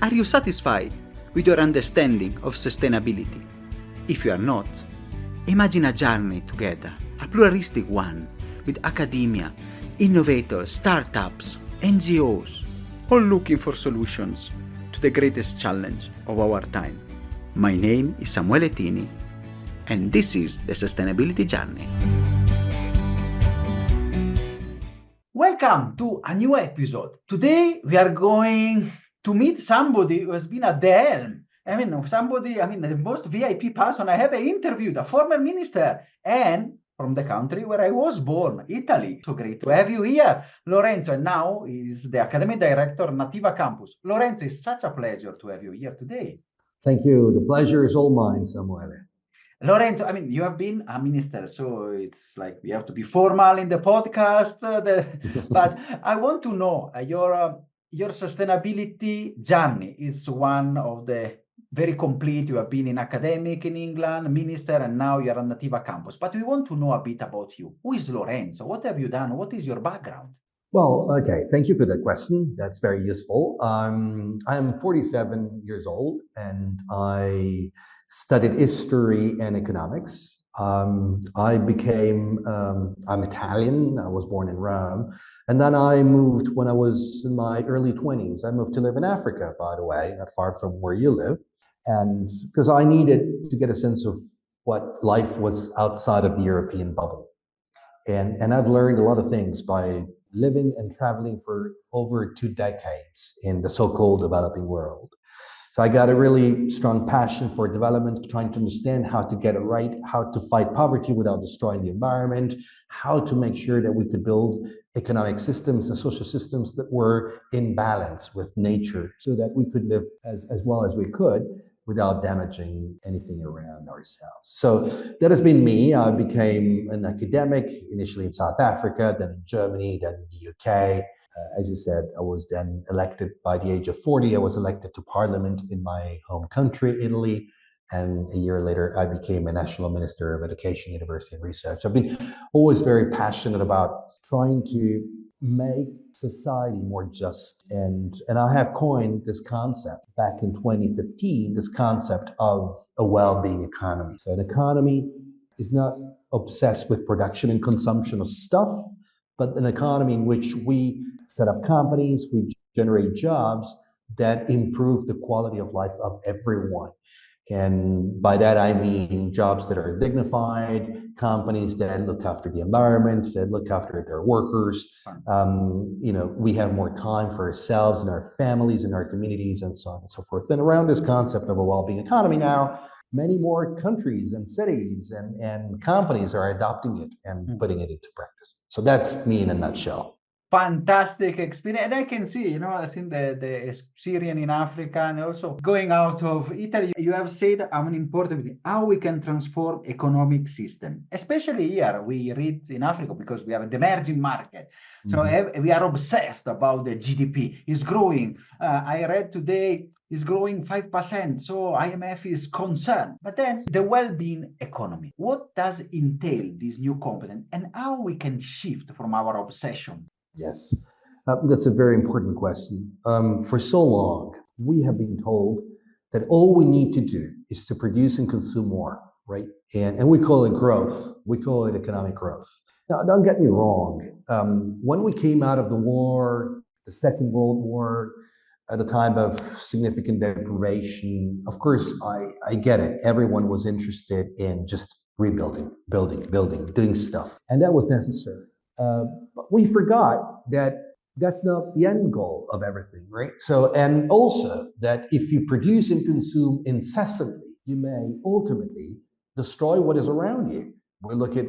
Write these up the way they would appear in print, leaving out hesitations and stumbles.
Are you satisfied with your understanding of sustainability? If you are not, imagine a journey together, a pluralistic one, with academia, innovators, startups, NGOs, all looking for solutions to the greatest challenge of our time. My name is Samuele Tini, and this is the Sustainability Journey. Welcome to a new episode. Today we are going to meet somebody who has been at the helm. The most VIP person I have interviewed, a former minister, and from the country where I was born, Italy. So great to have you here, Lorenzo. And now is the academic director, Nativa Campus. Lorenzo, it's such a pleasure to have you here today. Thank you. The pleasure is all mine, Samuele. Lorenzo, you have been a minister, so it's like we have to be formal in the podcast. But I want to know your sustainability journey. It's one of the very complete. You have been in academic in England, minister, and now you're on Nativa Campus. But we want to know a bit about you. Who is Lorenzo? What have you done? What is your background? Well, okay. Thank you for that question. That's very useful. I'm 47 years old, and I studied history and economics. I'm Italian. I was born in Rome. And then I moved when I was in my early 20s. I moved to live in Africa, by the way, not far from where you live. And because I needed to get a sense of what life was outside of the European bubble. And I've learned a lot of things by living and traveling for over 2 decades in the so-called developing world. So I got a really strong passion for development, trying to understand how to get it right, how to fight poverty without destroying the environment, how to make sure that we could build economic systems and social systems that were in balance with nature so that we could live as well as we could without damaging anything around ourselves. So that has been me. I became an academic, initially in South Africa, then in Germany, then in the UK. As you said, I was then elected by the age of 40. I was elected to parliament in my home country, Italy. And a year later, I became a national minister of education, university, and research. I've been always very passionate about trying to make society more just. And I have coined this concept back in 2015, this concept of a well-being economy. So an economy is not obsessed with production and consumption of stuff, but an economy in which we set up companies, we generate jobs that improve the quality of life of everyone. And by that, I mean jobs that are dignified, companies that look after the environment, that look after their workers. We have more time for ourselves and our families and our communities and so on and so forth. And around this concept of a well-being economy now, many more countries and cities and companies are adopting it and putting it into practice. So that's me in a nutshell. Fantastic experience. And I can see, I've seen the Syrian in Africa and also going out of Italy. You have said an important thing, how we can transform economic system. Especially here, we read in Africa because we are the emerging market. So we are obsessed about the GDP. It's growing. I read today, is growing 5%, so IMF is concerned. But then the well-being economy, what does entail this new competence and how we can shift from our obsession? Yes, that's a very important question. For so long, we have been told that all we need to do is to produce and consume more, right? And we call it growth. We call it economic growth. Now, don't get me wrong. When we came out of the war, the Second World War, at a time of significant deprivation, of course, I get it. Everyone was interested in just rebuilding, building, doing stuff. And that was necessary. But we forgot that that's not the end goal of everything, right? So, and also that if you produce and consume incessantly, you may ultimately destroy what is around you. We look at,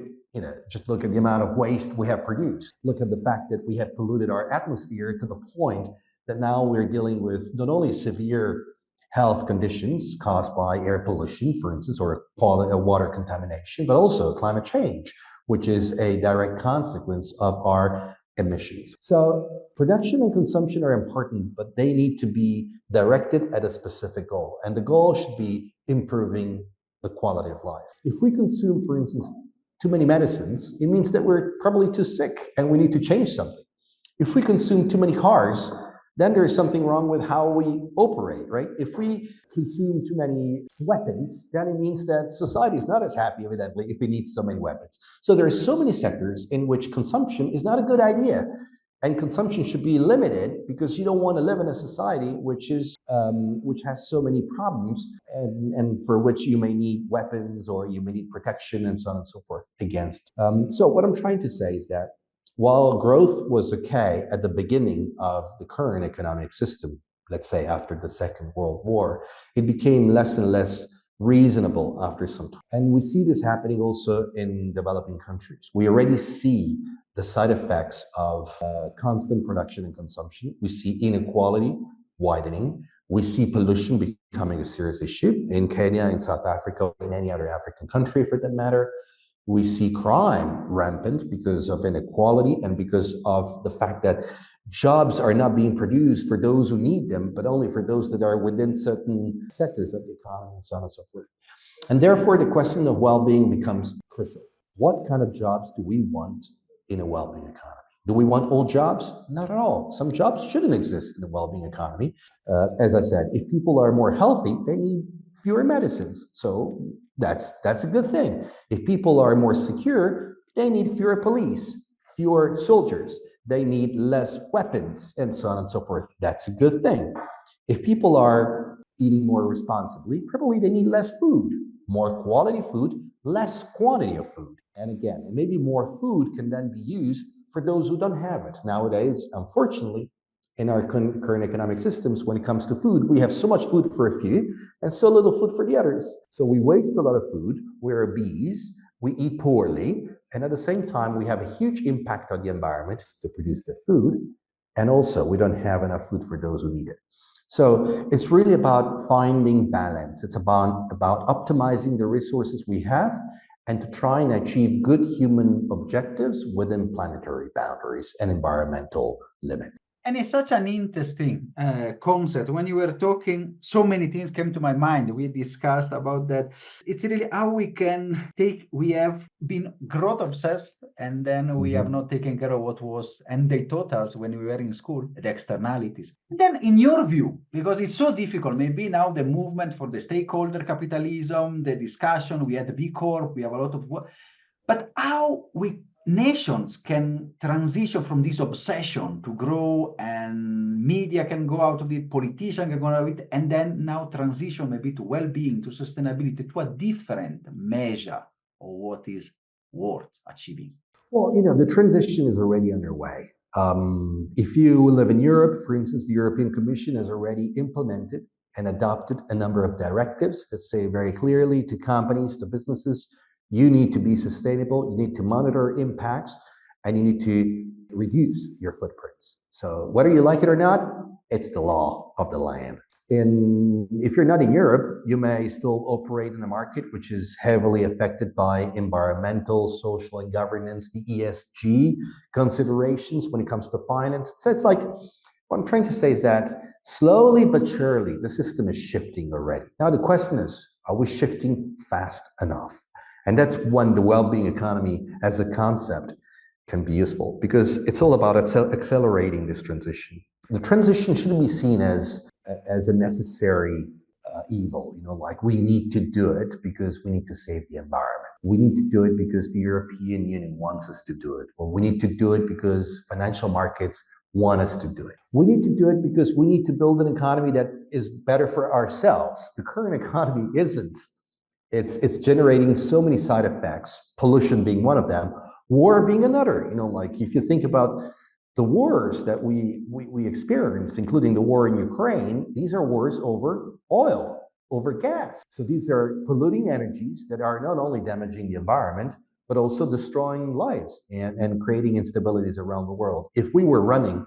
just look at the amount of waste we have produced. Look at the fact that we have polluted our atmosphere to the point that now we're dealing with not only severe health conditions caused by air pollution, for instance, or water contamination, but also climate change, which is a direct consequence of our emissions. So production and consumption are important, but they need to be directed at a specific goal. And the goal should be improving the quality of life. If we consume, for instance, too many medicines, it means that we're probably too sick and we need to change something. If we consume too many cars, then there's something wrong with how we operate, right? If we consume too many weapons, then it means that society is not as happy, evidently, if we need so many weapons. So there are so many sectors in which consumption is not a good idea. And consumption should be limited because you don't want to live in a society which has so many problems and for which you may need weapons or you may need protection and so on and so forth against. So what I'm trying to say is that while growth was okay at the beginning of the current economic system, let's say after the Second World War, it became less and less reasonable after some time. And we see this happening also in developing countries. We already see the side effects of constant production and consumption. We see inequality widening. We see pollution becoming a serious issue in Kenya, in South Africa, in any other African country for that matter. We see crime rampant because of inequality and because of the fact that jobs are not being produced for those who need them, but only for those that are within certain sectors of the economy and so on and so forth. And therefore, the question of well-being becomes crucial. What kind of jobs do we want in a well-being economy? Do we want all jobs? Not at all. Some jobs shouldn't exist in a well-being economy. As I said, if people are more healthy, they need fewer medicines. So that's a good thing. If people are more secure, they need fewer police, fewer soldiers. They need less weapons, and so on and so forth. That's a good thing. If people are eating more responsibly, probably they need less food, more quality food, less quantity of food. And again, maybe more food can then be used for those who don't have it. Nowadays, unfortunately, in our current economic systems, when it comes to food, we have so much food for a few and so little food for the others. So we waste a lot of food, we're obese, we eat poorly, and at the same time, we have a huge impact on the environment to produce the food, and also we don't have enough food for those who need it. So it's really about finding balance. It's about optimizing the resources we have and to try and achieve good human objectives within planetary boundaries and environmental limits. And it's such an interesting concept. When you were talking, so many things came to my mind. We discussed about that. It's really how we can we have been growth obsessed, and then we have not taken care of what was, and they taught us when we were in school, the externalities. And then in your view, because it's so difficult, maybe now the movement for the stakeholder capitalism, the discussion, we had the B Corp, we have a lot of work, but how nations can transition from this obsession to grow, and media can go out of it, politicians can go out of it, and then now transition maybe to well-being, to sustainability, to a different measure of what is worth achieving? Well, the transition is already underway. If you live in Europe, for instance, the European Commission has already implemented and adopted a number of directives that say very clearly to companies, to businesses, you need to be sustainable, you need to monitor impacts, and you need to reduce your footprints. So whether you like it or not, it's the law of the land. If you're not in Europe, you may still operate in a market which is heavily affected by environmental, social, and governance, the ESG considerations when it comes to finance. So it's like, what I'm trying to say is that slowly but surely, the system is shifting already. Now the question is, are we shifting fast enough? And that's when the well-being economy as a concept can be useful, because it's all about accelerating this transition. The transition shouldn't be seen as a necessary evil, like we need to do it because we need to save the environment. We need to do it because the European Union wants us to do it, or we need to do it because financial markets want us to do it. We need to do it because we need to build an economy that is better for ourselves. The current economy isn't. It's generating so many side effects, pollution being one of them, war being another. Like if you think about the wars that we experienced, including the war in Ukraine, these are wars over oil, over gas. So these are polluting energies that are not only damaging the environment, but also destroying lives and creating instabilities around the world. If we were running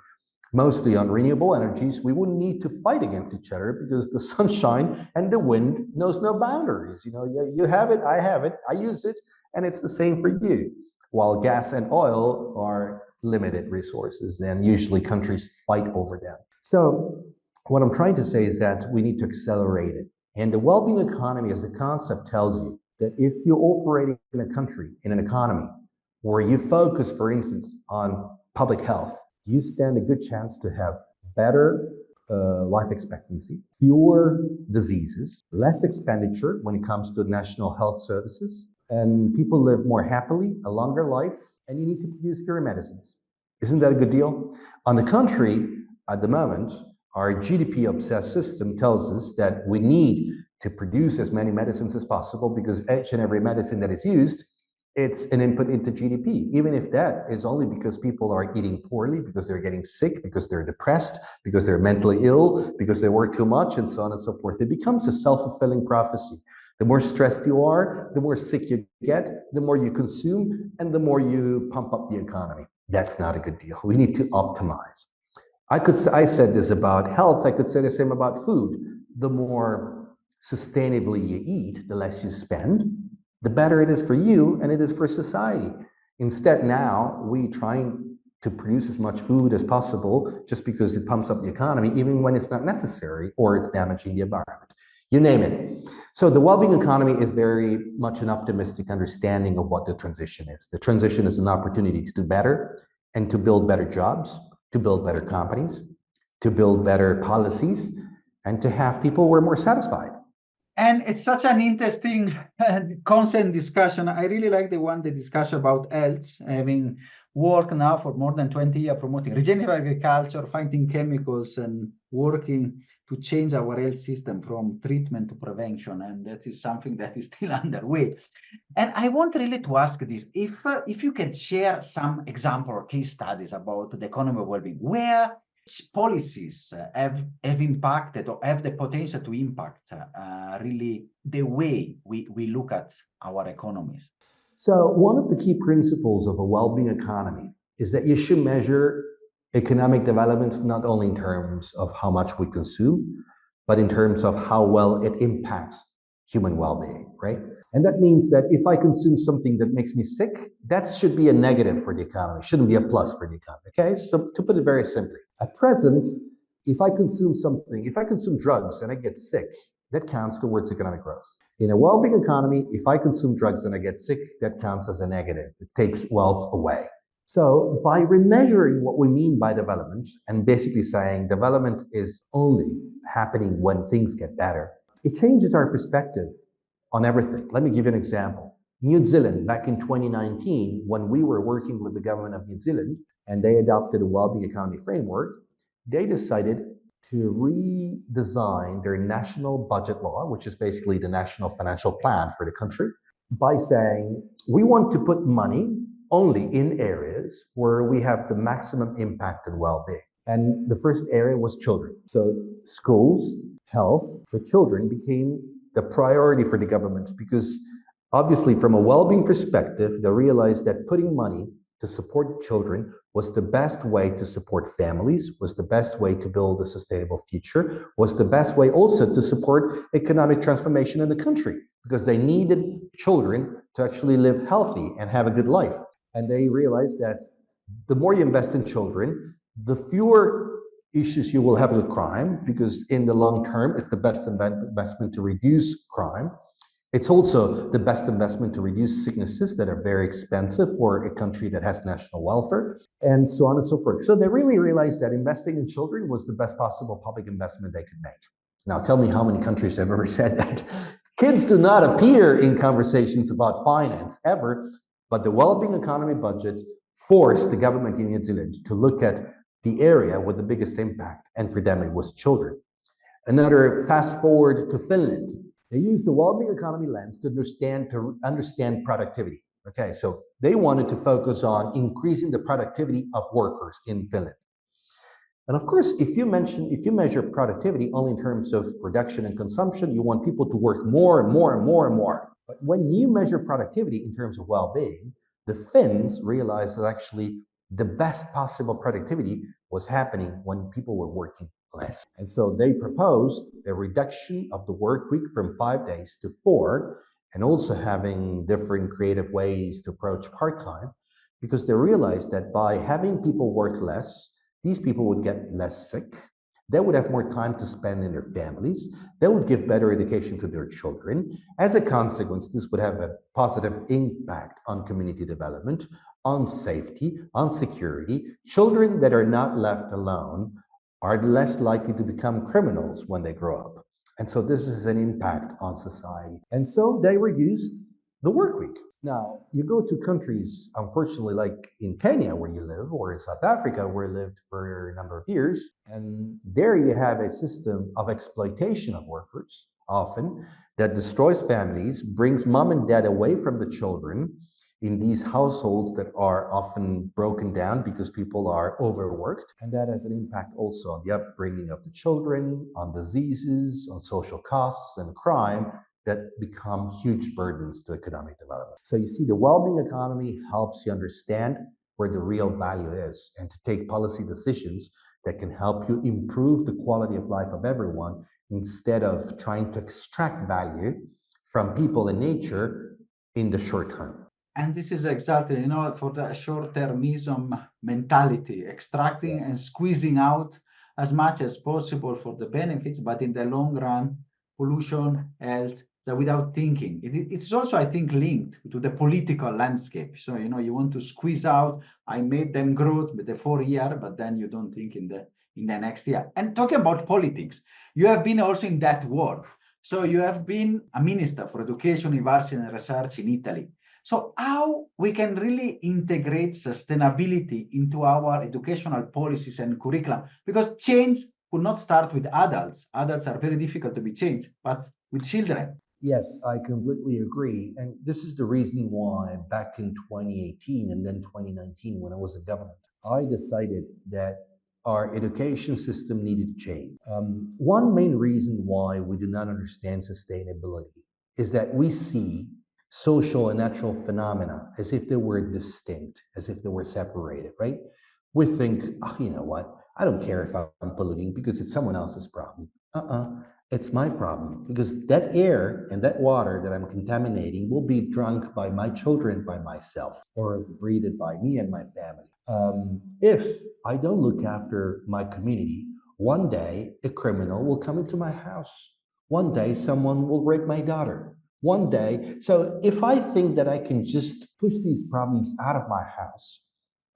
mostly on renewable energies, we wouldn't need to fight against each other because the sunshine and the wind knows no boundaries. You have it, I have it, I use it, and it's the same for you. While gas and oil are limited resources, and usually countries fight over them. So what I'm trying to say is that we need to accelerate it. And the well-being economy as a concept tells you that if you're operating in a country, in an economy, where you focus, for instance, on public health, you stand a good chance to have better life expectancy, fewer diseases, less expenditure when it comes to national health services, and people live more happily, a longer life, and you need to produce fewer medicines. Isn't that a good deal? On the contrary, at the moment, our GDP-obsessed system tells us that we need to produce as many medicines as possible because each and every medicine that is used, it's an input into GDP, even if that is only because people are eating poorly, because they're getting sick, because they're depressed, because they're mentally ill, because they work too much, and so on and so forth. It becomes a self-fulfilling prophecy. The more stressed you are, the more sick you get, the more you consume, and the more you pump up the economy. That's not a good deal. We need to optimize. I said this about health. I could say the same about food. The more sustainably you eat, the less you spend, the better it is for you and it is for society. Instead, now we trying to produce as much food as possible just because it pumps up the economy, even when it's not necessary or it's damaging the environment. You name it. So the well-being economy is very much an optimistic understanding of what the transition is. The transition is an opportunity to do better and to build better jobs, to build better companies, to build better policies, and to have people who are more satisfied. And it's such an interesting constant discussion. I really like the discussion about health, having worked now for more than 20 years promoting regenerative agriculture, fighting chemicals, and working to change our health system from treatment to prevention. And that is something that is still underway. And I want really to ask this, if you can share some example or case studies about the economy of well-being, where policies have impacted or have the potential to impact really the way we look at our economies. So one of the key principles of a well-being economy is that you should measure economic development not only in terms of how much we consume, but in terms of how well it impacts human well-being, right? And that means that if I consume something that makes me sick, that should be a negative for the economy, shouldn't be a plus for the economy, okay? So to put it very simply, at present, if I consume drugs and I get sick, that counts towards economic growth. In a well-being economy, if I consume drugs and I get sick, that counts as a negative. It takes wealth away. So by remeasuring what we mean by development and basically saying development is only happening when things get better, it changes our perspective on everything. Let me give you an example. New Zealand, back in 2019, when we were working with the government of New Zealand and they adopted a well-being economy framework, they decided to redesign their national budget law, which is basically the national financial plan for the country, by saying, we want to put money only in areas where we have the maximum impact on well-being. And the first area was children. So schools, health for children became the priority for the government because obviously from a well-being perspective, they realized that putting money to support children was the best way to support families, was the best way to build a sustainable future, was the best way also to support economic transformation in the country because they needed children to actually live healthy and have a good life. And they realized that the more you invest in children, the fewer issues you will have with crime, because in the long term, it's the best investment to reduce crime. It's also the best investment to reduce sicknesses that are very expensive for a country that has national welfare, and so on and so forth. So they really realized that investing in children was the best possible public investment they could make. Now, tell me how many countries have ever said that. Kids do not appear in conversations about finance ever, but the well-being economy budget forced the government in New Zealand to look at the area with the biggest impact, and for them it was children. Another fast forward to Finland. They used the well-being economy lens to understand productivity. Okay, so they wanted to focus on increasing the productivity of workers in Finland. And of course, if you measure productivity only in terms of production and consumption, you want people to work more and more and more and more. But when you measure productivity in terms of well-being, the Finns realized that actually the best possible productivity was happening when people were working less. And so they proposed a reduction of the work week from 5 days to 4, and also having different creative ways to approach part-time, because they realized that by having people work less, these people would get less sick, they would have more time to spend in their families, they would give better education to their children. As a consequence, this would have a positive impact on community development, on safety, on security. Children that are not left alone are less likely to become criminals when they grow up. And so this is an impact on society. And so they reduced the work week. Now, you go to countries, unfortunately, like in Kenya, where you live, or in South Africa, where I lived for a number of years, and there you have a system of exploitation of workers, often, that destroys families, brings mom and dad away from the children in these households that are often broken down because people are overworked. And that has an impact also on the upbringing of the children, on diseases, on social costs and crime that become huge burdens to economic development. So you see, the well-being economy helps you understand where the real value is and to take policy decisions that can help you improve the quality of life of everyone instead of trying to extract value from people and nature in the short term. And this is exactly, for the short-termism mentality, extracting and squeezing out as much as possible for the benefits, but in the long run, pollution, health, that without thinking. It's also, I think, linked to the political landscape. So, you want to squeeze out, I made them growth with the 4 year, but then you don't think in the next year. And talking about politics, you have been also in that world. So you have been a minister for education, university and research in Italy. So how we can really integrate sustainability into our educational policies and curriculum? Because change will not start with adults. Adults are very difficult to be changed, but with children. Yes, I completely agree. And this is the reason why back in 2018 and then 2019, when I was in government, I decided that our education system needed to change. One main reason why we do not understand sustainability is that we see social and natural phenomena as if they were distinct, as if they were separated, right? We think, oh, you know what? I don't care if I'm polluting because it's someone else's problem. It's my problem because that air and that water that I'm contaminating will be drunk by my children, by myself, or breathed by me and my family. If I don't look after my community, one day a criminal will come into my house. One day someone will rape my daughter. One day, so if I think that I can just push these problems out of my house,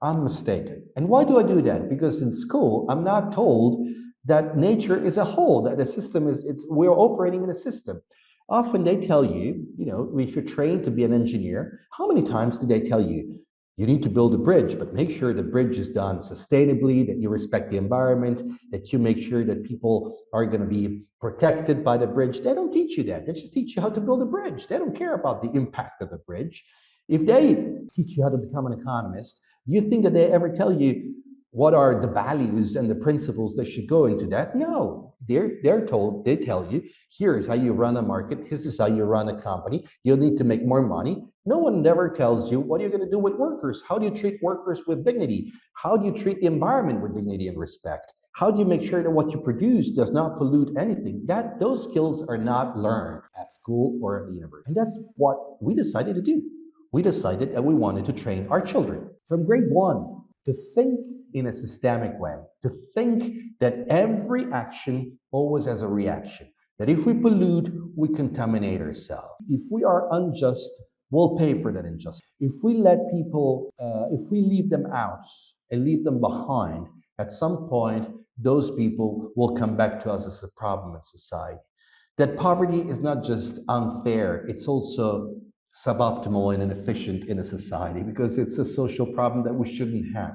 I'm mistaken. And why do I do that? Because in school, I'm not told that nature is a whole, that the system we're operating in a system. Often they tell you, if you're trained to be an engineer, how many times do they tell you, you need to build a bridge, but make sure the bridge is done sustainably, that you respect the environment, that you make sure that people are going to be protected by the bridge. They don't teach you that. They just teach you how to build a bridge. They don't care about the impact of the bridge. If they teach you how to become an economist, do you think that they ever tell you what are the values and the principles that should go into that? No, they tell you, here is how you run a market, this is how you run a company, you'll need to make more money. No one ever tells you what you're going to do with workers. How do you treat workers with dignity? How do you treat the environment with dignity and respect? How do you make sure that what you produce does not pollute anything? Those skills are not learned at school or at the university. And that's what we decided to do. We decided that we wanted to train our children from grade 1 to think in a systemic way, to think that every action always has a reaction, that if we pollute, we contaminate ourselves. If we are unjust, we'll pay for that injustice. If we if we leave them out and leave them behind, at some point, those people will come back to us as a problem in society. That poverty is not just unfair, it's also suboptimal and inefficient in a society because it's a social problem that we shouldn't have.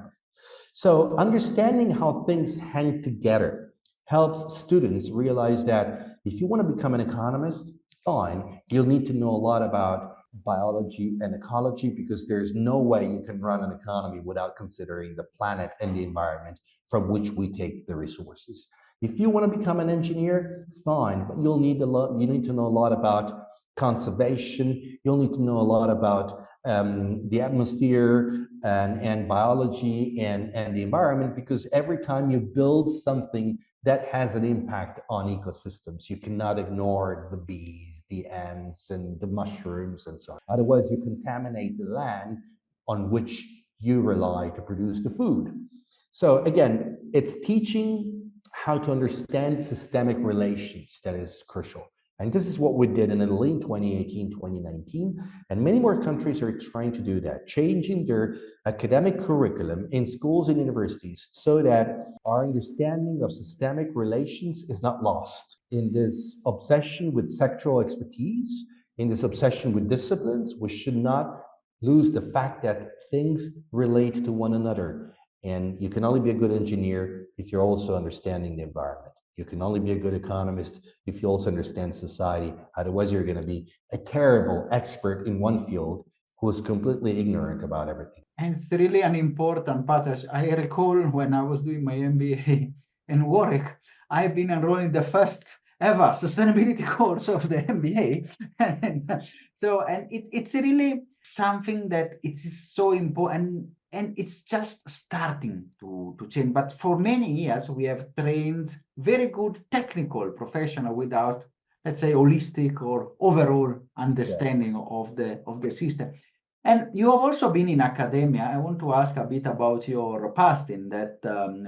So understanding how things hang together helps students realize that if you want to become an economist, fine, you'll need to know a lot about biology and ecology because there's no way you can run an economy without considering the planet and the environment from which we take the resources. If you want to become an engineer, fine, but you need to know a lot about conservation. You'll need to know a lot about the atmosphere and biology and the environment, because every time you build something that has an impact on ecosystems, you cannot ignore the bees, the ants, and the mushrooms and so on. Otherwise, you contaminate the land on which you rely to produce the food. So again, it's teaching how to understand systemic relations that is crucial. And this is what we did in Italy in 2018, 2019. And many more countries are trying to do that, changing their academic curriculum in schools and universities so that our understanding of systemic relations is not lost in this obsession with sectoral expertise, in this obsession with disciplines. We should not lose the fact that things relate to one another. And you can only be a good engineer if you're also understanding the environment. You can only be a good economist if you also understand society. Otherwise, you're going to be a terrible expert in one field who is completely ignorant about everything. And it's really an important part. I recall when I was doing my MBA in Warwick, I've been enrolled in the first ever sustainability course of the MBA. And it's really something that it is so important, and it's just starting to change. But for many years, we have trained very good technical professional without, let's say, holistic or overall understanding of the system. And you have also been in academia. I want to ask a bit about your past in that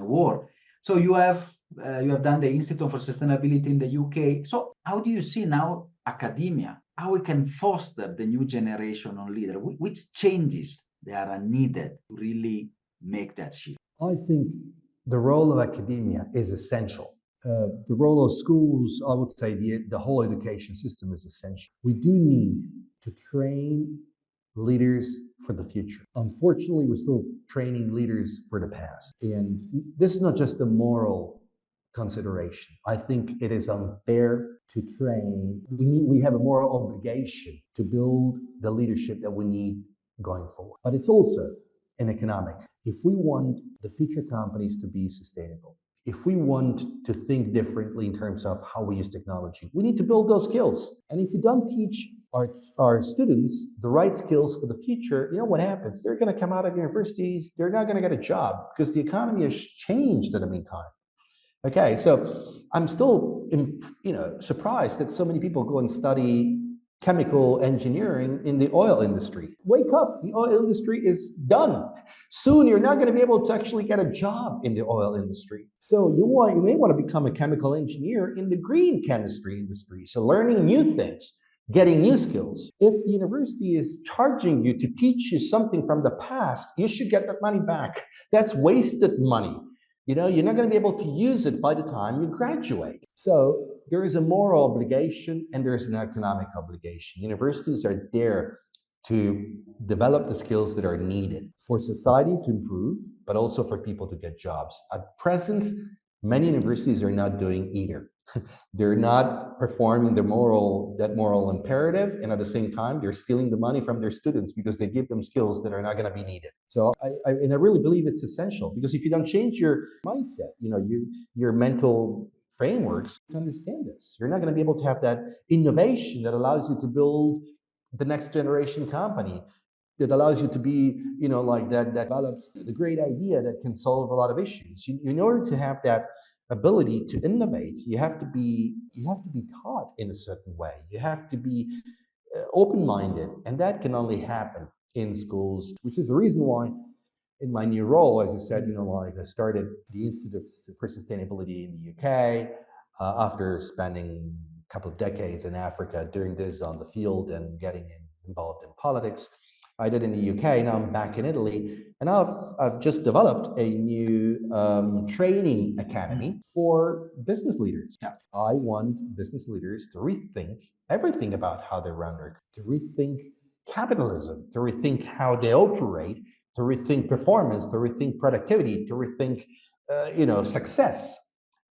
work. So you have done the Institute for Sustainability in the UK. So how do you see now academia? How we can foster the new generation of leader? Which changes they are needed to really make that shift? I think the role of academia is essential. The role of schools, I would say the whole education system is essential. We do need to train leaders for the future. Unfortunately, we're still training leaders for the past. And this is not just a moral consideration. I think it is unfair to train. We have a moral obligation to build the leadership that we need going forward. But it's also an economic. If we want the future companies to be sustainable, if we want to think differently in terms of how we use technology, we need to build those skills. And if you don't teach our students the right skills for the future, you know what happens? They're going to come out of universities, they're not going to get a job because the economy has changed in the meantime. Okay, so I'm still, surprised that so many people go and study chemical engineering in the oil industry. Wake up, the oil industry is done. Soon you're not going to be able to actually get a job in the oil industry. So you may want to become a chemical engineer in the green chemistry industry. So learning new things, getting new skills. If the university is charging you to teach you something from the past, you should get that money back. That's wasted money. You're not going to be able to use it by the time you graduate. So there is a moral obligation and there is an economic obligation. Universities are there to develop the skills that are needed for society to improve, but also for people to get jobs. At present, many universities are not doing either. They're not performing that moral imperative, and at the same time, they're stealing the money from their students because they give them skills that are not going to be needed. So I really believe it's essential, because if you don't change your mindset, your mental frameworks to understand this, you're not going to be able to have that innovation that allows you to build the next generation company, that allows you to be, that develops the great idea that can solve a lot of issues. In order to have that ability to innovate, you have to be taught in a certain way. You have to be open-minded, and that can only happen in schools, which is the reason why in my new role, as I said, I started the Institute for Sustainability in the UK after spending a couple of decades in Africa doing this on the field and getting involved in politics. I did in the UK, now I'm back in Italy, and I've just developed a new training academy for business leaders. Yeah. I want business leaders to rethink everything about how they run to rethink capitalism, to rethink how they operate, to rethink performance, to rethink productivity, to rethink success.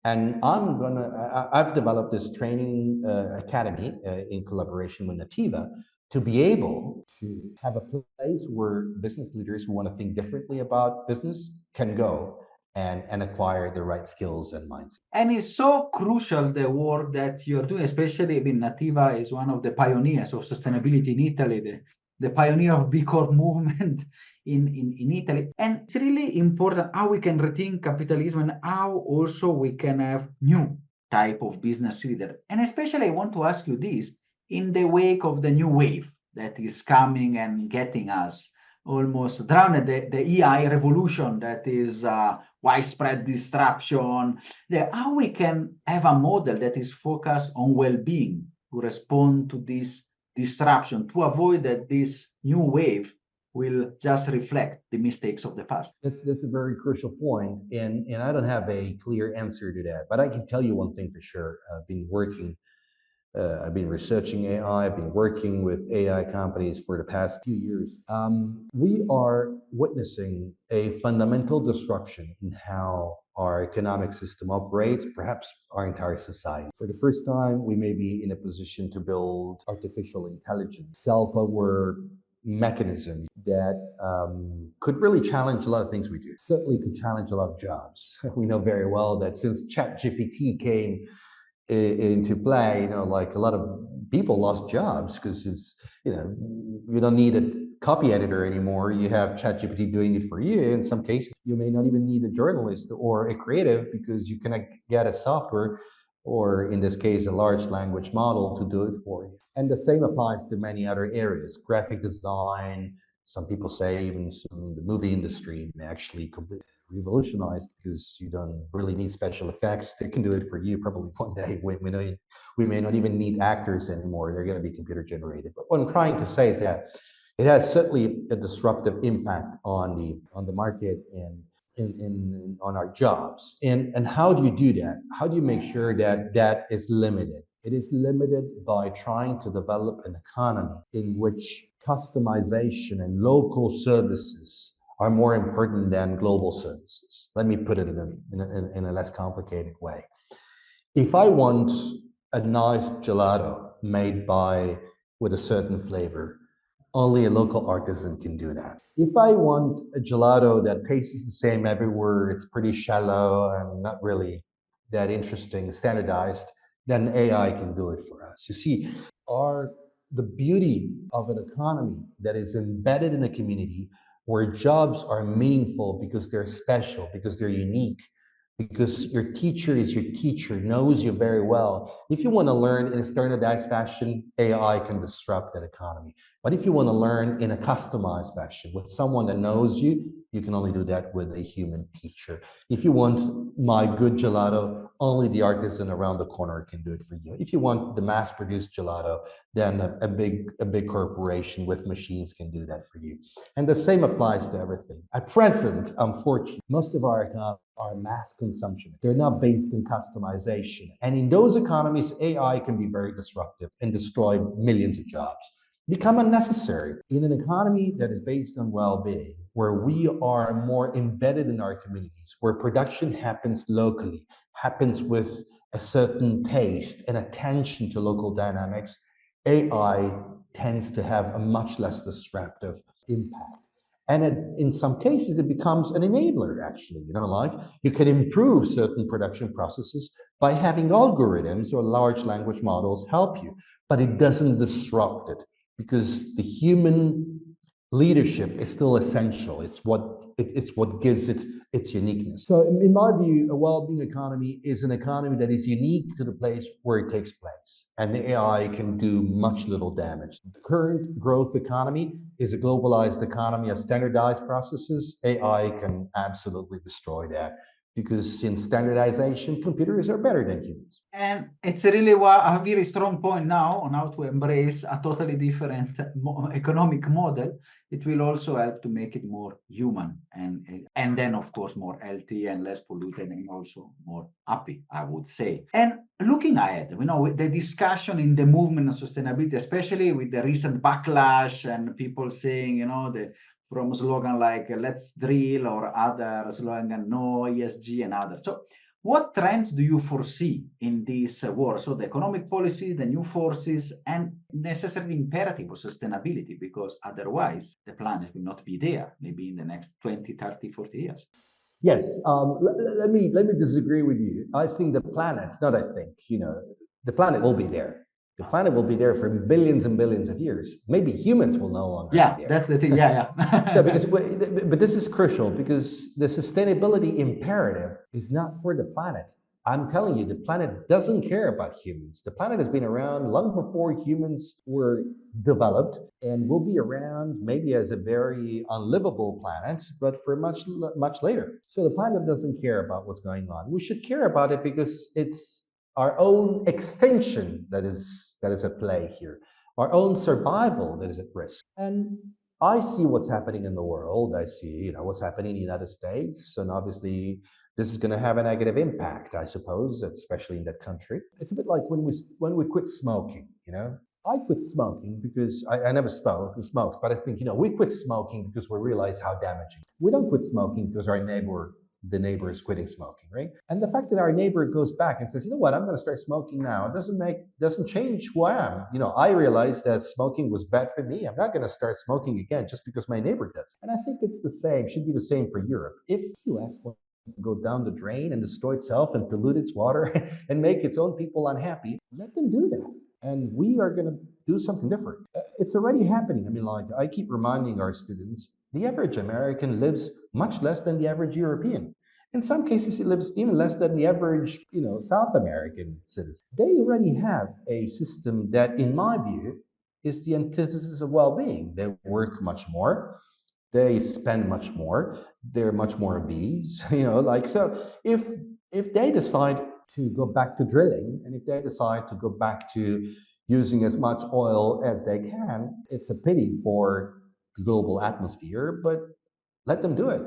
And I've developed this training academy in collaboration with Nativa, to be able to have a place where business leaders who want to think differently about business can go and acquire the right skills and mindset. And it's so crucial, the work that you're doing, especially Nativa is one of the pioneers of sustainability in Italy, the pioneer of B Corp movement in Italy. And it's really important how we can rethink capitalism and how also we can have new type of business leader. And especially I want to ask you this, in the wake of the new wave that is coming and getting us almost drowned, the AI revolution that is widespread disruption, how we can have a model that is focused on well-being to respond to this disruption, to avoid that this new wave will just reflect the mistakes of the past? That's a very crucial point, and I don't have a clear answer to that, but I can tell you one thing for sure. I've been researching AI. I've been working with AI companies for the past few years. We are witnessing a fundamental disruption in how our economic system operates, perhaps our entire society. For the first time, we may be in a position to build artificial intelligence, self-aware mechanisms that could really challenge a lot of things we do. Certainly could challenge a lot of jobs. We know very well that since ChatGPT came into play, like a lot of people lost jobs because you don't need a copy editor anymore. You have ChatGPT doing it for you. In some cases, you may not even need a journalist or a creative because you can get a software, or in this case, a large language model to do it for you. And the same applies to many other areas, graphic design. Some people say even the movie industry may actually completely revolutionized because you don't really need special effects. They can do it for you probably one day. We may not even need actors anymore. They're going to be computer generated. But what I'm trying to say is that it has certainly a disruptive impact on the market and on our jobs. And how do you do that? How do you make sure that that is limited? It is limited by trying to develop an economy in which customization and local services are more important than global services. Let me put it in a less complicated way. If I want a nice gelato made with a certain flavor, only a local artisan can do that. If I want a gelato that tastes the same everywhere, it's pretty shallow and not really that interesting, standardized, then AI can do it for us. You see, the beauty of an economy that is embedded in a community where jobs are meaningful because they're special, because they're unique, because your teacher is your teacher, knows you very well. If you want to learn in a standardized fashion, AI can disrupt that economy. But if you want to learn in a customized fashion with someone that knows you, you can only do that with a human teacher. If you want my good gelato, only the artisan around the corner can do it for you. If you want the mass-produced gelato, then a big corporation with machines can do that for you. And the same applies to everything. At present, unfortunately, most of our economies are mass consumption. They're not based in customization. And in those economies, AI can be very disruptive and destroy millions of jobs, become unnecessary. In an economy that is based on well-being, where we are more embedded in our communities, where production happens locally, happens with a certain taste and attention to local dynamics, AI tends to have a much less disruptive impact. And in some cases, it becomes an enabler, actually. Like you can improve certain production processes by having algorithms or large language models help you, but it doesn't disrupt it because the human leadership is still essential. It's what gives it its uniqueness. So in my view, a well-being economy is an economy that is unique to the place where it takes place. And the AI can do much little damage. The current growth economy is a globalized economy of standardized processes. AI can absolutely destroy that, because in standardization, computers are better than humans. And it's really a very strong point now on how to embrace a totally different economic model. It will also help to make it more human and then, of course, more healthy and less polluted and also more happy, I would say. And looking ahead, with the discussion in the movement of sustainability, especially with the recent backlash and people saying, from slogan like let's drill or other slogan no ESG and others. So what trends do you foresee in this war? So the economic policies, the new forces, and necessarily imperative of sustainability, because otherwise the planet will not be there maybe in the next 20, 30, 40 years. Yes, let me disagree with you. I think the planet, not I think, the planet will be there. The planet will be there for billions and billions of years. Maybe humans will no longer be there. That's the thing. Yeah. But this is crucial because the sustainability imperative is not for the planet. I'm telling you, the planet doesn't care about humans. The planet has been around long before humans were developed and will be around maybe as a very unlivable planet, but for much, much later. So the planet doesn't care about what's going on. We should care about it because it's our own extinction that is at play here, our own survival that is at risk. And I see what's happening in the world. I see, what's happening in the United States, and obviously this is going to have a negative impact, I suppose, especially in that country. It's a bit like when we quit smoking. I quit smoking because I never smoked, but I think, we quit smoking because we realize how damaging. We don't quit smoking because the neighbor is quitting smoking, right? And the fact that our neighbor goes back and says, you know what, I'm going to start smoking now, it doesn't change who I am. I realized that smoking was bad for me. I'm not going to start smoking again just because my neighbor does. And I think it's the same, should be the same for Europe. If the US wants to go down the drain and destroy itself and pollute its water and make its own people unhappy, let them do that. And we are going to do something different. It's already happening. I keep reminding our students, the average American lives much less than the average European. In some cases, he lives even less than the average, South American citizen. They already have a system that, in my view, is the antithesis of well-being. They work much more. They spend much more. They're much more obese. So if they decide to go back to drilling, and if they decide to go back to using as much oil as they can, it's a pity for the global atmosphere, but let them do it.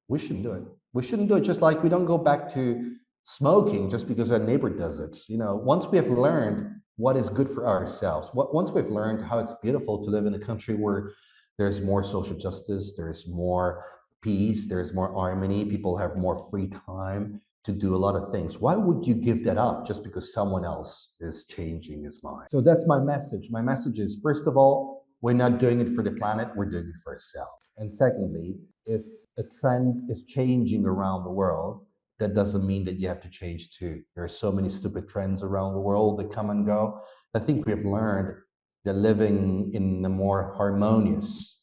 We shouldn't do it. We shouldn't do it, just like we don't go back to smoking just because our neighbor does it. Once we have learned what is good for ourselves, once we've learned how it's beautiful to live in a country where there's more social justice, there's more peace, there's more harmony, people have more free time to do a lot of things. Why would you give that up just because someone else is changing his mind? So that's my message. My message is, first of all, we're not doing it for the planet, we're doing it for ourselves. And secondly, if a trend is changing around the world, that doesn't mean that you have to change too. There are so many stupid trends around the world that come and go. I think we've learned that living in a more harmonious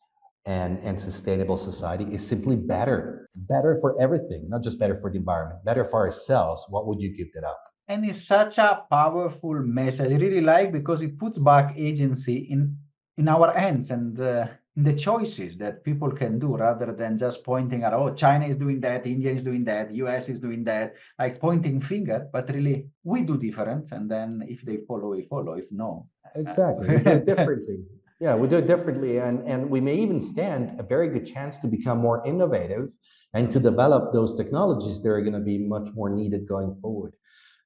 and sustainable society is simply better for everything, not just better for the environment, better for ourselves. What would you give that up? And it's such a powerful message. I really like, because it puts back agency in our hands, and in the choices that people can do, rather than just pointing at, oh, China is doing that, India is doing that, US is doing that, like pointing finger, but really we do different. And then if they follow, we follow. If no. Exactly. We do it differently. Yeah, we do it differently. And we may even stand a very good chance to become more innovative and to develop those technologies that are going to be much more needed going forward.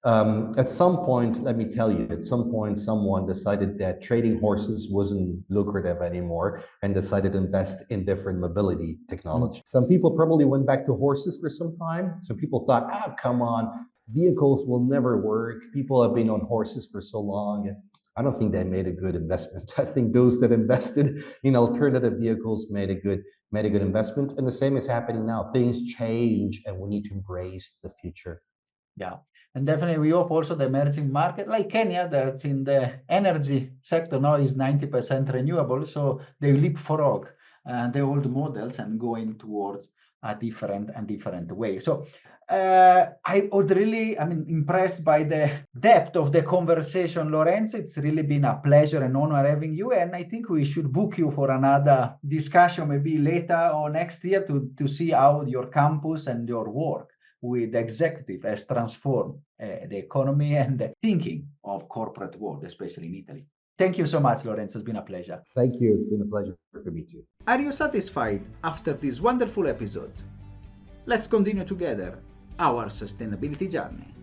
At some point, let me tell you, someone decided that trading horses wasn't lucrative anymore and decided to invest in different mobility technology. Some people probably went back to horses for some time. Some people thought, come on, vehicles will never work. People have been on horses for so long. I don't think they made a good investment. I think those that invested in alternative vehicles made a good investment. And the same is happening now. Things change and we need to embrace the future. Yeah. And definitely we hope also the emerging market, like Kenya, that in the energy sector now is 90% renewable. So they leapfrog the old models and going towards a different way. So I would really, impressed by the depth of the conversation, Lorenzo. It's really been a pleasure and honor having you. And I think we should book you for another discussion, maybe later or next year, to see how your campus and your work with executive has transformed the economy and the thinking of corporate world, especially in Italy. Thank you so much, Lorenzo. It's been a pleasure. Thank you. It's been a pleasure for me too. Are you satisfied after this wonderful episode? Let's continue together our sustainability journey.